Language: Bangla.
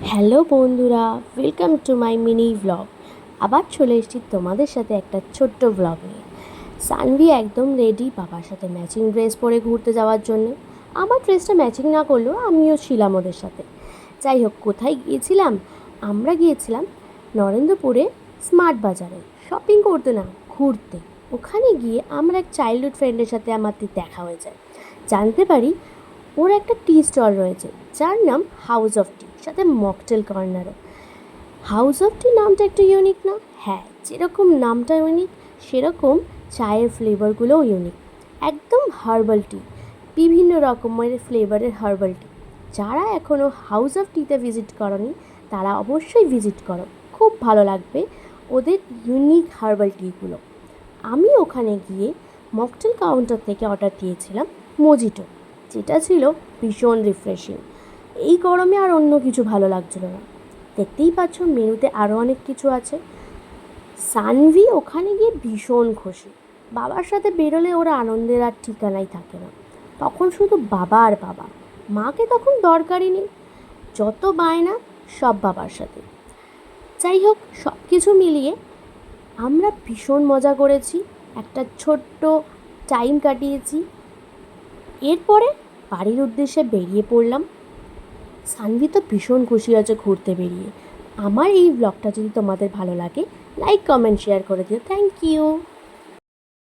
হ্যালো বন্ধুরা, welcome to my mini vlog. আবার চলে এসেছি তোমাদের সাথে একটা ছোট্ট ভ্লগ নিয়ে। সানভি একদম রেডি বাবার সাথে ম্যাচিং ড্রেস পরে ঘুরতে যাওয়ার জন্য। আমার ড্রেসটা ম্যাচিং না করলেও আমিও ছিলাম ওদের সাথে। যাই হোক, কোথায় গিয়েছিলাম? আমরা গিয়েছিলাম নরেন্দ্রপুরে স্মার্ট বাজারে শপিং করতে, না ঘুরতে। ওখানে গিয়ে আমরা এক চাইল্ডহুড ফ্রেন্ডের সাথে আমাদের দেখা হয়ে যায়। জানতে পারি ওর একটা টি স্টল রয়েছে যার নাম হাউস অফ টি, সাথে মকটেল কর্নারও। হাউস অফ টি নামটা একটু ইউনিক না? হ্যাঁ, যেরকম নামটা ইউনিক সেরকম চায়ের ফ্লেভারগুলোও ইউনিক। একদম হার্বাল টি, বিভিন্ন রকমের ফ্লেভারের হার্বাল টি। যারা এখনও হাউস অফ টিতে ভিজিট করনি তারা অবশ্যই ভিজিট করো, খুব ভালো লাগবে ওদের ইউনিক হার্বাল টিগুলো। আমি ওখানে গিয়ে মকটেল কাউন্টার থেকে অর্ডার দিয়েছিলাম মজিটো, যেটা ছিল ভীষণ রিফ্রেশিং। এই গরমে আর অন্য কিছু ভালো লাগছিল না। দেখতেই পাচ্ছ মেনুতে আরও অনেক কিছু আছে। সানভি ওখানে গিয়ে ভীষণ খুশি। বাবার সাথে বেরোলে ওরা আনন্দের আর ঠিকানাই থাকে না। তখন শুধু বাবা আর বাবা, মাকে তখন দরকারই নেই। যত বায়না সব বাবার সাথে। যাই হোক, সব কিছু মিলিয়ে আমরা ভীষণ মজা করেছি, একটা ছোট্ট টাইম কাটিয়েছি। এরপরে বাড়ির উদ্দেশ্যে বেরিয়ে পড়লাম। সানভি তো ভীষণ খুশি আছে ঘুরতে বেরিয়ে। আমার এই ব্লগটা যদি তোমাদের ভালো লাগে, লাইক কমেন্ট শেয়ার করে দিও। Thank you.